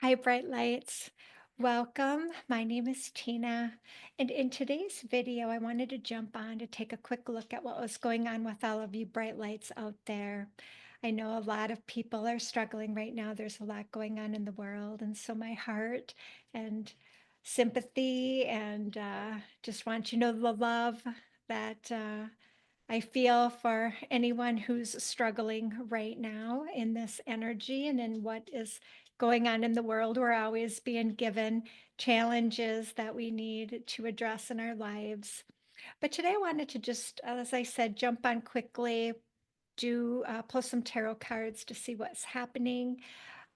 Hi, bright lights. Welcome. My name is Tina. And in today's video, I wanted to jump on to take a quick look at what was going on with all of you bright lights out there. I know a lot of people are struggling right now. There's a lot going on in the world. And so my heart and sympathy and just want you to know the love that I feel for anyone who's struggling right now in this energy and in what is going on in the world. We're always being given challenges that we need to address in our lives. But today I wanted to just, as I said, jump on quickly, do pull some tarot cards to see what's happening.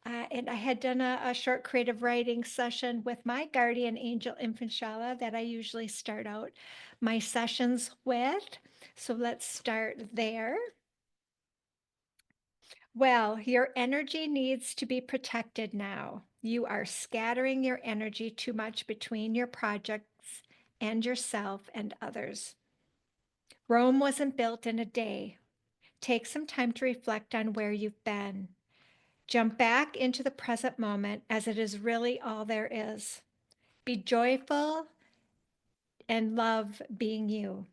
And I had done a short creative writing session with my guardian angel Infanshala that I usually start out my sessions with. So let's start there. Well, your energy needs to be protected now. You are scattering your energy too much between your projects and yourself and others. Rome wasn't built in a day. Take some time to reflect on where you've been. Jump back into the present moment as it is really all there is. Be joyful and love being you,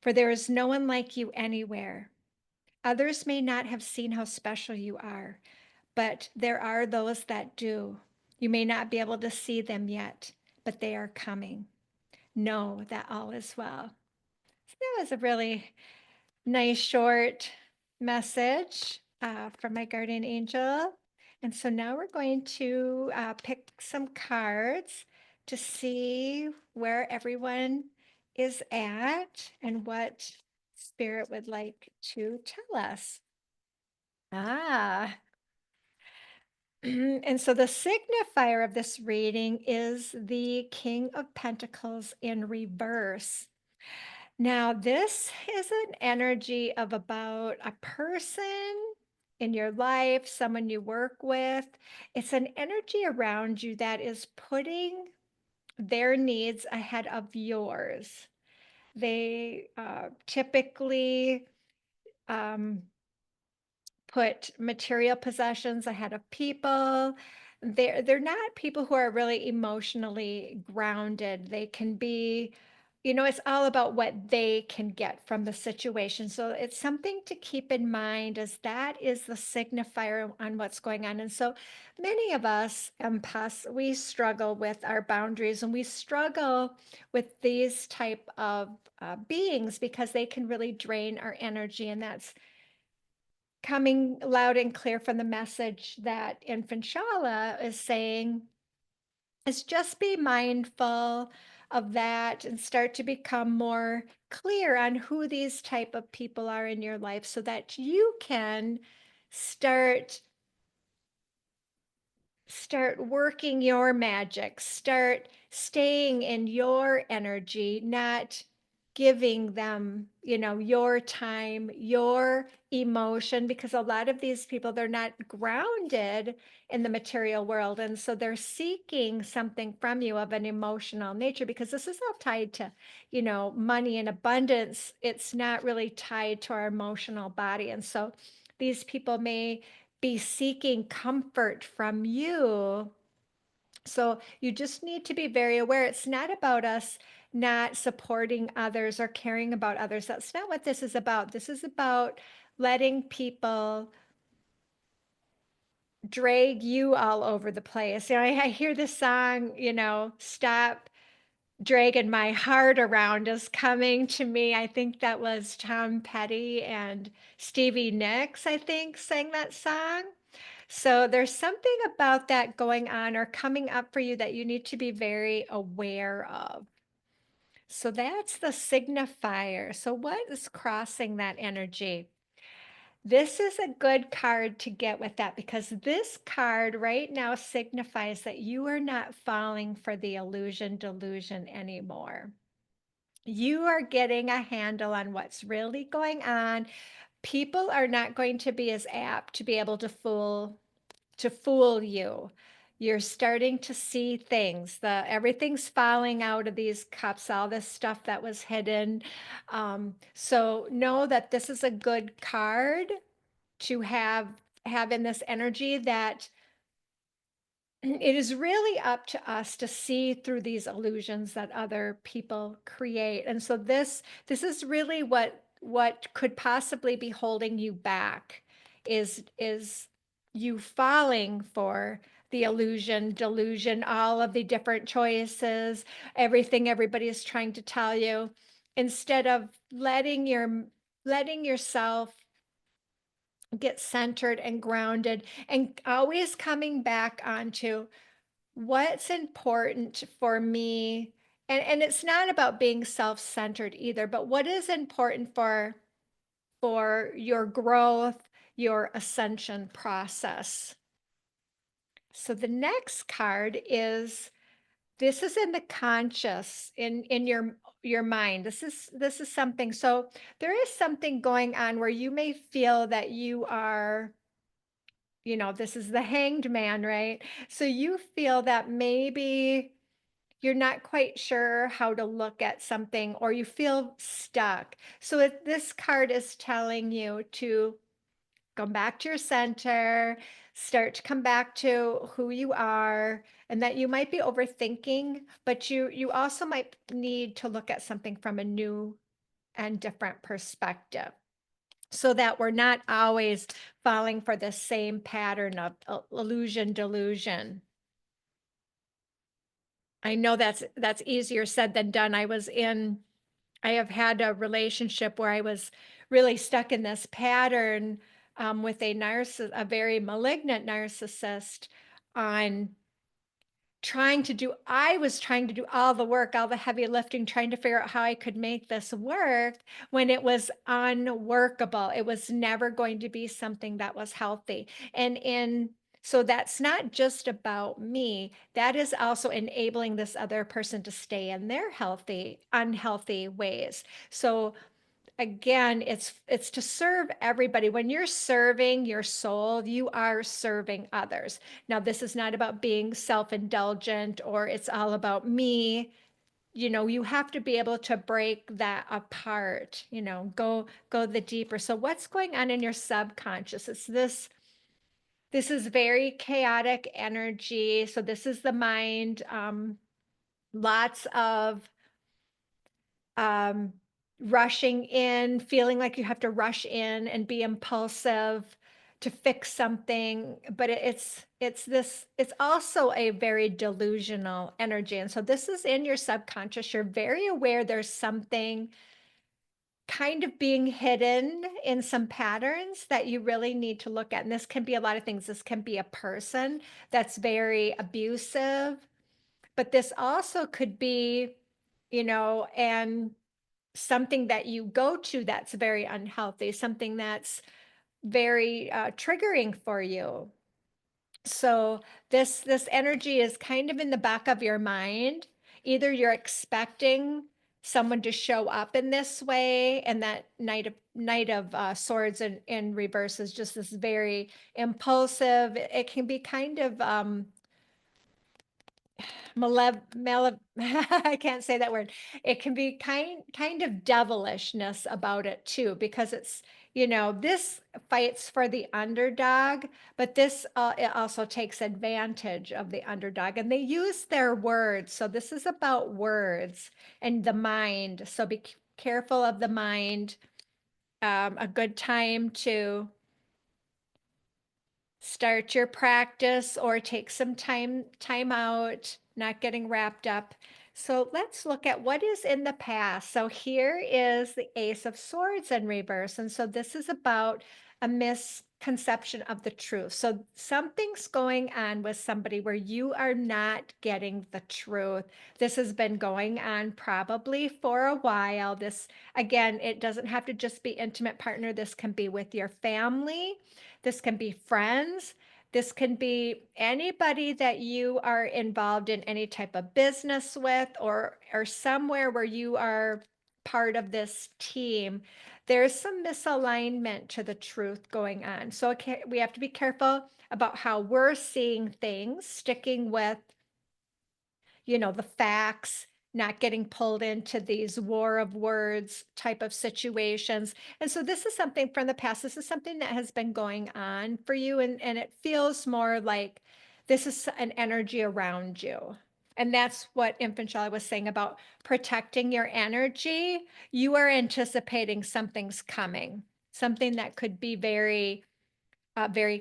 for there is no one like you anywhere. Others may not have seen how special you are, but there are those that do. You may not be able to see them yet, but they are coming. Know that all is well. So that was a really nice short message from my guardian angel. And so now we're going to pick some cards to see where everyone is at and what spirit would like to tell us. Ah, and so the signifier of this reading is the King of Pentacles in reverse. Now, this is an energy of about a person in your life, someone you work with. It's an energy around you that is putting their needs ahead of yours. They typically um, put material possessions ahead of people. They're not people who are really emotionally grounded. They can be, it's all about what they can get from the situation. So it's something to keep in mind as that is the signifier on what's going on. And so many of us empaths, we struggle with our boundaries and we struggle with these type of beings because they can really drain our energy. And that's coming loud and clear from the message that Infant Shala is saying is just be mindful of that and start to become more clear on who these type of people are in your life so that you can start start working your magic, start staying in your energy, not giving them, your time, your emotion, because a lot of these people, they're not grounded in the material world. And so they're seeking something from you of an emotional nature, because this is all tied to, money and abundance. It's not really tied to our emotional body. And so these people may be seeking comfort from you. So you just need to be very aware. It's not about us not supporting others or caring about others. That's not what this is about. This is about letting people drag you all over the place. I hear this song, Stop Dragging My Heart Around is coming to me. I think that was Tom Petty and Stevie Nicks, I think, sang that song. So there's something about that going on or coming up for you that you need to be very aware of. So that's the signifier. So what is crossing that energy? This is a good card to get with that because this card right now signifies that you are not falling for the illusion delusion anymore. You are getting a handle on what's really going on. People are not going to be as apt to be able to fool you. You're starting to see things. Everything's falling out of these cups, all this stuff that was hidden. So know that this is a good card to have in this energy that it is really up to us to see through these illusions that other people create. And so this is really what could possibly be holding you back is you falling for the illusion, delusion, all of the different choices, everything everybody is trying to tell you, instead of letting yourself get centered and grounded and always coming back onto what's important for me. And it's not about being self-centered either, but what is important for your growth, your ascension process. So the next card is, this is in the conscious, in your mind. This is something. So there is something going on where you may feel that you are, this is the hanged man, right? So you feel that maybe you're not quite sure how to look at something, or you feel stuck. So this card is telling you to come back to your center, start to come back to who you are, and that you might be overthinking, but you also might need to look at something from a new and different perspective, so that we're not always falling for the same pattern of illusion, delusion. I know that's easier said than done. I have had a relationship where I was really stuck in this pattern, with a very malignant narcissist, on I was trying to do all the work, all the heavy lifting, trying to figure out how I could make this work when it was unworkable. It was never going to be something that was healthy. So that's not just about me. That is also enabling this other person to stay in their unhealthy ways. So again, it's to serve everybody. When you're serving your soul, you are serving others. Now, this is not about being self-indulgent or it's all about me. You have to be able to break that apart, go the deeper. So what's going on in your subconscious? This is very chaotic energy. So this is the mind, lots of um, rushing in, feeling like you have to rush in and be impulsive to fix something. But it's also a very delusional energy. And so this is in your subconscious. You're very aware there's something kind of being hidden in some patterns that you really need to look at. And this can be a lot of things. This can be a person that's very abusive, but this also could be, and something that you go to that's very unhealthy, something that's very triggering for you. So this energy is kind of in the back of your mind. Either you're expecting someone to show up in this way, and that Knight of Swords in reverse is just this very impulsive. It can be kind of I can't say that word. It can be kind of devilishness about it too, because this fights for the underdog, but this it also takes advantage of the underdog, and they use their words. So this is about words and the mind. So be careful of the mind. A good time to start your practice or take some time out, not getting wrapped up. So let's look at what is in the past. So here is the Ace of Swords in reverse. And so this is about a misconception of the truth. So something's going on with somebody where you are not getting the truth. This has been going on probably for a while. This, again, it doesn't have to just be intimate partner. This can be with your family. This can be friends. This can be anybody that you are involved in any type of business with, or somewhere where you are part of this team. There's some misalignment to the truth going on. So okay, we have to be careful about how we're seeing things, sticking with the facts, not getting pulled into these war of words type of situations. And so this is something from the past. This is something that has been going on for you. And it feels more like This is an energy around you. And that's what Infant Shelley was saying about protecting your energy. You are anticipating something's coming, something that could be very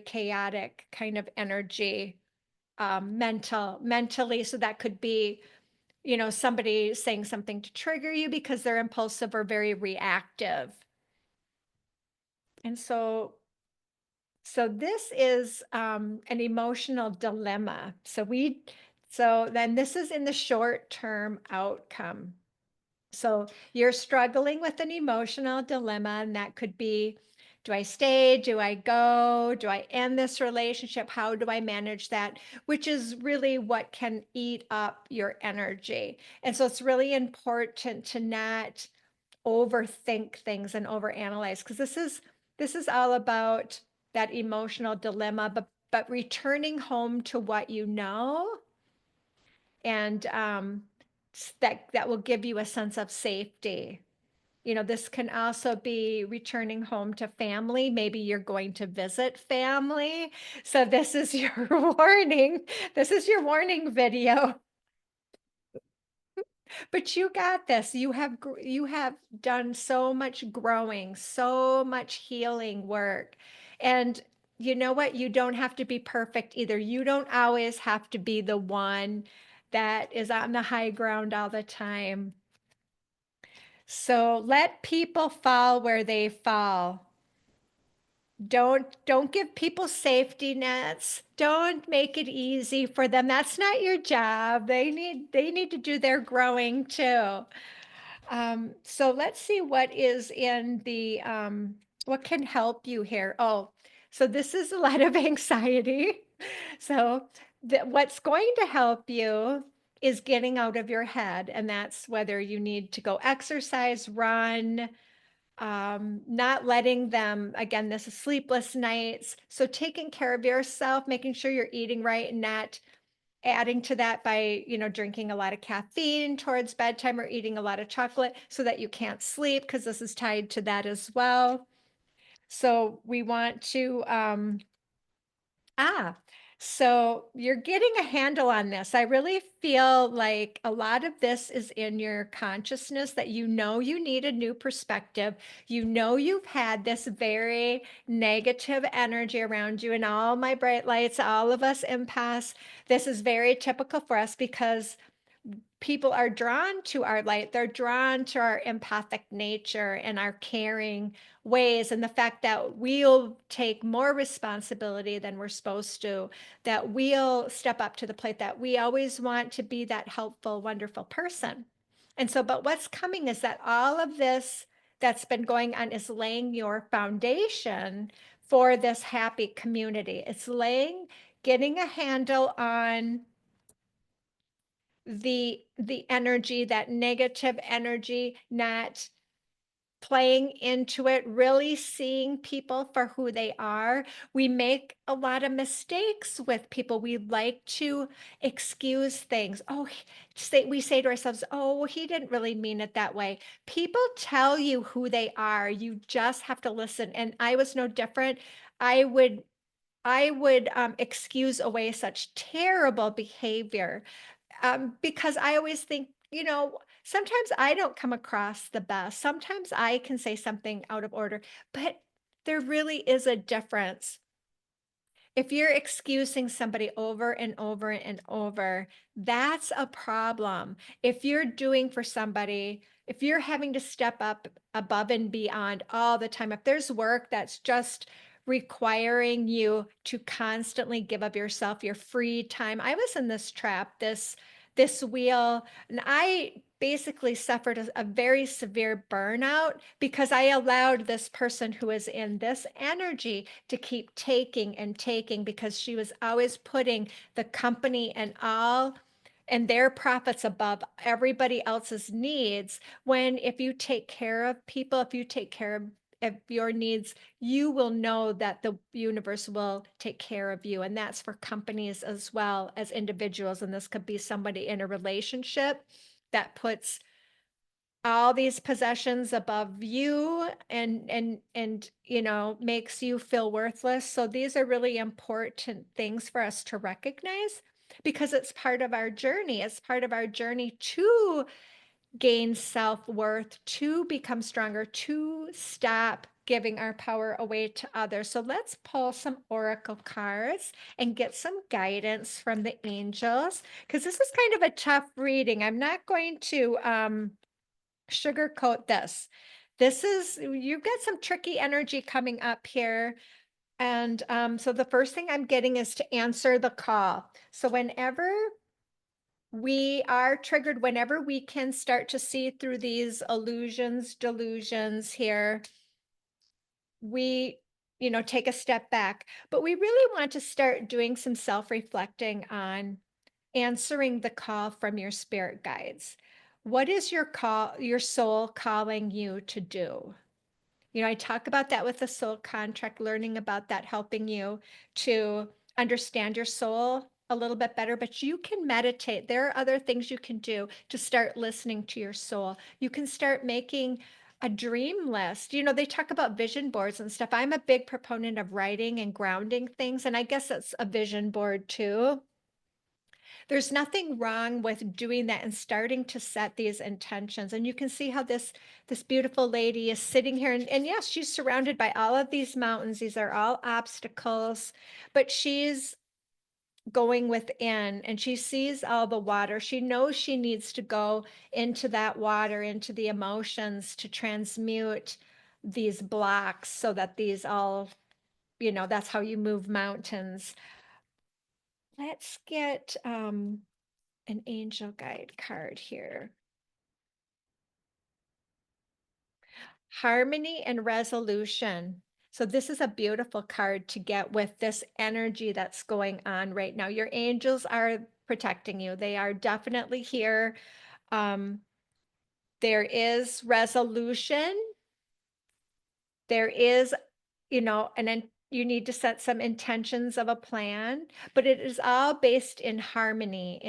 chaotic kind of energy, mentally. So that could be, somebody saying something to trigger you because they're impulsive or very reactive. And so this is an emotional dilemma. So then this is in the short term outcome. So you're struggling with an emotional dilemma, and that could be, do I stay? Do I go? Do I end this relationship? How do I manage that? Which is really what can eat up your energy. And so it's really important to not overthink things and overanalyze, because this is all about that emotional dilemma, but returning home to what you know, and that will give you a sense of safety. This can also be returning home to family. Maybe you're going to visit family. So this is your warning. This is your warning video. But you got this. You have done so much growing, so much healing work. And you know what? You don't have to be perfect either. You don't always have to be the one that is on the high ground all the time. So let people fall where they fall. Don't give people safety nets. Don't make it easy for them. That's not your job. They need to do their growing too. So let's see what is in the what can help you here. Oh, so this is a lot of anxiety. So what's going to help you is getting out of your head, and that's whether you need to go exercise, run, not letting them, again, this is sleepless nights. So taking care of yourself, making sure you're eating right, and not adding to that by, drinking a lot of caffeine towards bedtime or eating a lot of chocolate so that you can't sleep, because this is tied to that as well. So we want to Ah, so you're getting a handle on this. I really feel like a lot of this is in your consciousness, that you need a new perspective. You've had this very negative energy around you, and all my bright lights, all of us empaths, this is very typical for us because people are drawn to our light. They're drawn to our empathic nature and our caring ways, and the fact that we'll take more responsibility than we're supposed to, that we'll step up to the plate, that we always want to be that helpful, wonderful person. And so, but what's coming is that all of this that's been going on is laying your foundation for this happy community. It's getting a handle on the energy, that negative energy, not playing into it, really seeing people for who they are. We make a lot of mistakes with people. We like to excuse things. We say to ourselves, oh, he didn't really mean it that way. People tell you who they are. You just have to listen. And I was no different. I would excuse away such terrible behavior, because I always think, sometimes I don't come across the best. Sometimes I can say something out of order, but there really is a difference. If you're excusing somebody over and over and over, that's a problem. If you're doing for somebody, if you're having to step up above and beyond all the time, if there's work that's just requiring you to constantly give up yourself, your free time. I was in this trap, this wheel, and I basically suffered a very severe burnout because I allowed this person who is in this energy to keep taking and taking, because she was always putting the company and their profits above everybody else's needs. When if you take care of people, if you take care of your needs, you will know that the universe will take care of you. And that's for companies as well as individuals. And this could be somebody in a relationship that puts all these possessions above you and makes you feel worthless. So these are really important things for us to recognize because it's part of our journey. It's part of our journey to gain self-worth, to become stronger, to stop giving our power away to others. So let's pull some oracle cards and get some guidance from the angels because this is kind of a tough reading. I'm not going to sugarcoat this. You've got some tricky energy coming up here. And so the first thing I'm getting is to answer the call. So whenever we are triggered, whenever we can start to see through these illusions, delusions here, we, take a step back. But we really want to start doing some self-reflecting on answering the call from your spirit guides. What is your soul calling you to do? I talk about that with the soul contract, learning about that, helping you to understand your soul a little bit better. But you can meditate. There are other things you can do to start listening to your soul. You can start making a dream list. They talk about vision boards and stuff. I'm a big proponent of writing and grounding things. And I guess that's a vision board too. There's nothing wrong with doing that and starting to set these intentions. And you can see how this beautiful lady is sitting here and yes, she's surrounded by all of these mountains. These are all obstacles, but she's going within and she sees all the water. She knows she needs to go into that water, into the emotions to transmute these blocks so that these all, that's how you move mountains. Let's get an angel guide card here. Harmony and resolution. So this is a beautiful card to get with this energy that's going on right now. Your angels are protecting you. They are definitely here. Um, there is resolution. There is, and then you need to set some intentions of a plan, but it is all based in harmony,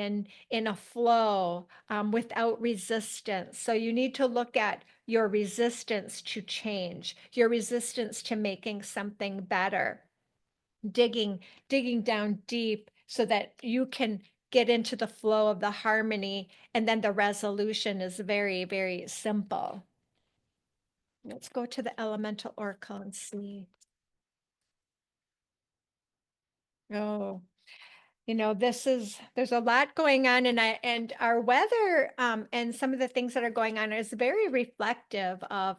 in a flow, without resistance. So you need to look at your resistance to change, your resistance to making something better, digging, digging down deep so that you can get into the flow of the harmony, and then the resolution is very, very simple. Let's go to the elemental oracle and see. Oh, there's a lot going on and our weather and some of the things that are going on is very reflective of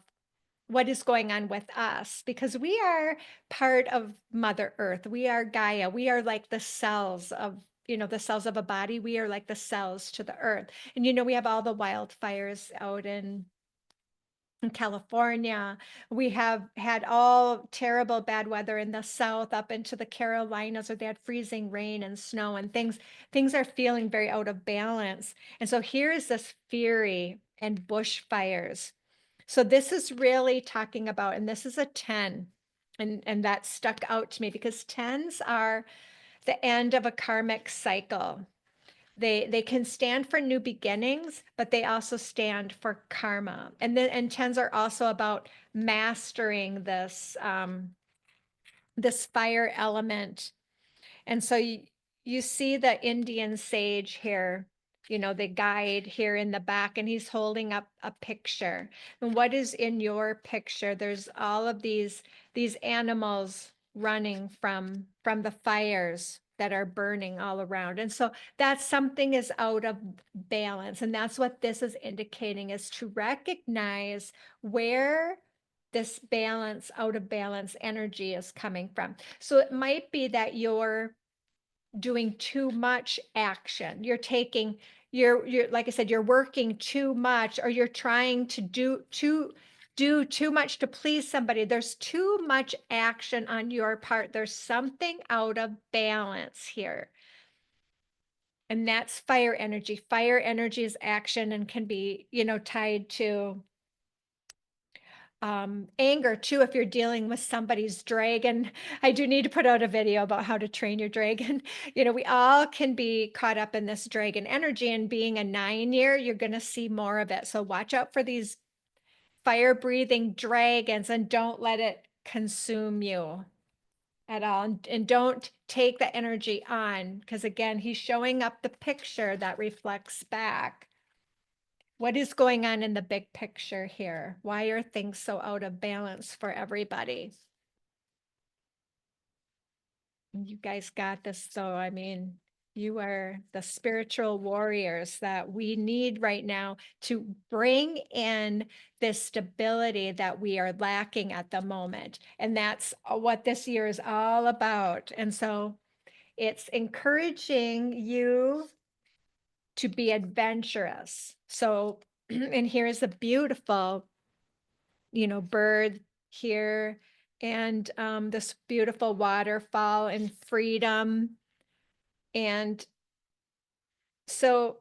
what is going on with us because we are part of Mother Earth. We are Gaia. We are like the cells of, the cells of a body. We are like the cells to the earth. And we have all the wildfires out in California. We have had all terrible bad weather in the south up into the Carolinas where they had freezing rain and snow and things are feeling very out of balance. And so here's this fury and bushfires. So this is really talking about, and this is a 10. And that stuck out to me because tens are the end of a karmic cycle. They can stand for new beginnings, but they also stand for karma. And tens are also about mastering this fire element. And so you see the Indian sage here, the guide here in the back, and he's holding up a picture. And what is in your picture? There's all of these animals running from the fires that are burning all around. And so that's something is out of balance. And that's what this is indicating, is to recognize where this balance, out of balance energy is coming from. So it might be that you're doing too much action. You're like I said, you're working too much, or you're trying to do too much to please somebody. There's too much action on your part. There's something out of balance here. And that's fire energy. Fire energy is action and can be, tied to anger too if you're dealing with somebody's dragon. I do need to put out a video about how to train your dragon. We all can be caught up in this dragon energy, and being a 9-year, you're going to see more of it. So watch out for these fire breathing dragons and don't let it consume you at all. And don't take the energy on, because again, he's showing up the picture that reflects back. What is going on in the big picture here? Why are things so out of balance for everybody? You guys got this, though. I mean, you are the spiritual warriors that we need right now to bring in this stability that we are lacking at the moment. And that's what this year is all about. And so it's encouraging you to be adventurous. So, and here's a beautiful, bird here, and this beautiful waterfall and freedom. And so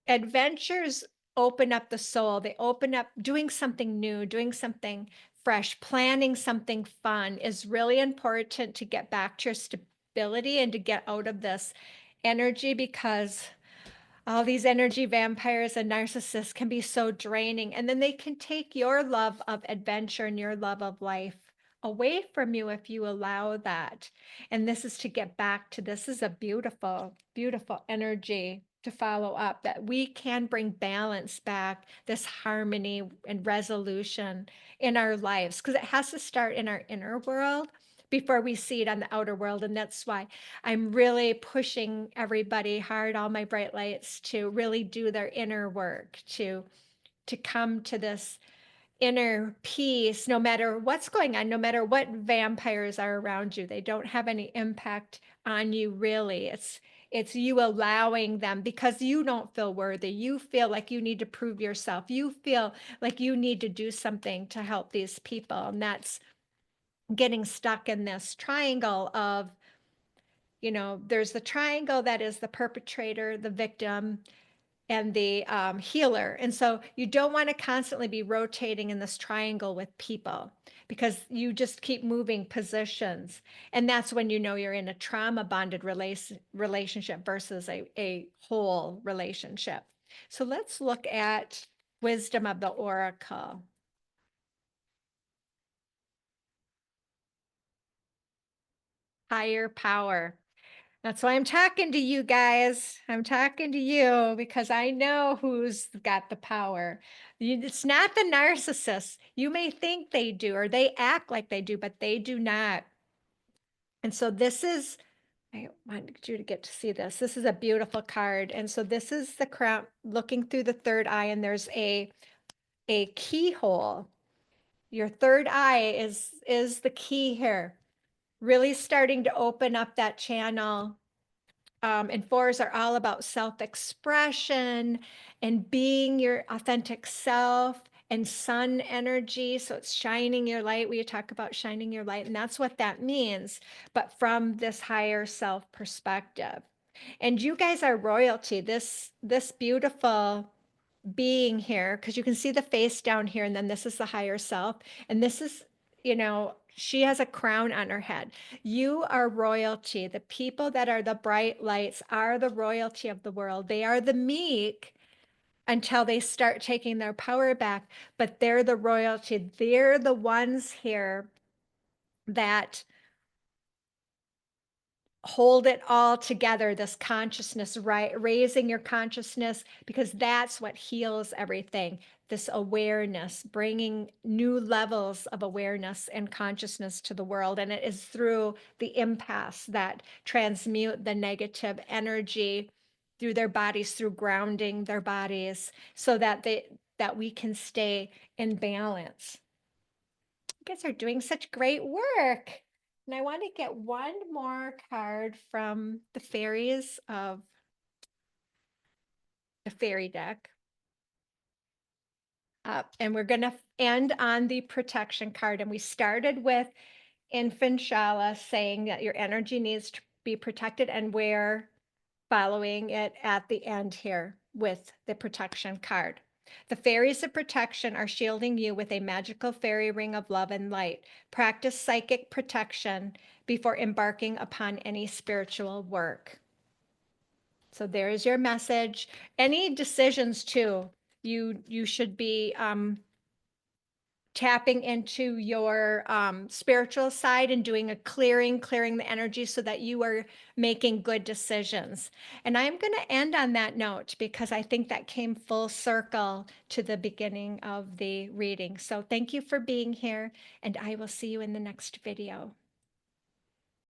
adventures open up the soul. They open up doing something new, doing something fresh, planning something fun is really important to get back to your stability and to get out of this energy, because all these energy vampires and narcissists can be so draining. And then they can take your love of adventure and your love of life away from you if you allow that. And this is to get back to this is a beautiful, beautiful energy to follow up, that we can bring balance back, this harmony and resolution in our lives, because it has to start in our inner world before we see it on the outer world. And that's why I'm really pushing everybody hard, all my bright lights, to really do their inner work, to come to this inner peace, no matter what's going on, no matter what vampires are around you. They don't have any impact on you, really. It's you allowing them, because you don't feel worthy. You feel like you need to prove yourself. You feel like you need to do something to help these people. And that's getting stuck in this triangle of, there's the triangle that is the perpetrator, the victim, and the healer. And so you don't want to constantly be rotating in this triangle with people, because you just keep moving positions. And that's when you're in a trauma bonded relationship versus a whole relationship. So let's look at wisdom of the oracle. Higher power. That's why I'm talking to you guys. I'm talking to you because I know who's got the power. It's not the narcissists. You may think they do, or they act like they do, but they do not. And so I want you to get to see this. This is a beautiful card. And so this is the crown looking through the third eye, and there's a keyhole. Your third eye is the key here. Really starting to open up that channel. And fours are all about self-expression and being your authentic self, and sun energy. So it's shining your light. We talk about shining your light, and that's what that means, but from this higher self perspective. And you guys are royalty. This beautiful being here, because you can see the face down here, and then this is the higher self, and this is, she has a crown on her head. You are royalty. The people that are the bright lights are the royalty of the world. They are the meek until they start taking their power back, but they're the royalty. They're the ones here that hold it all together, this consciousness, right? Raising your consciousness, because that's what heals everything. This awareness, bringing new levels of awareness and consciousness to the world. And it is through the empaths that transmute the negative energy through their bodies, through grounding their bodies, so that we can stay in balance. You guys are doing such great work. And I want to get one more card from the fairies of the fairy deck. And we're going to end on the protection card. And we started with Infanshala, saying that your energy needs to be protected, and we're following it at the end here with the protection card. The fairies of protection are shielding you with a magical fairy ring of love and light. Practice psychic protection before embarking upon any spiritual work. So there is your message. Any decisions too, you should be tapping into your spiritual side and doing a clearing the energy so that you are making good decisions. And I'm going to end on that note because I think that came full circle to the beginning of the reading. So thank you for being here, and I will see you in the next video.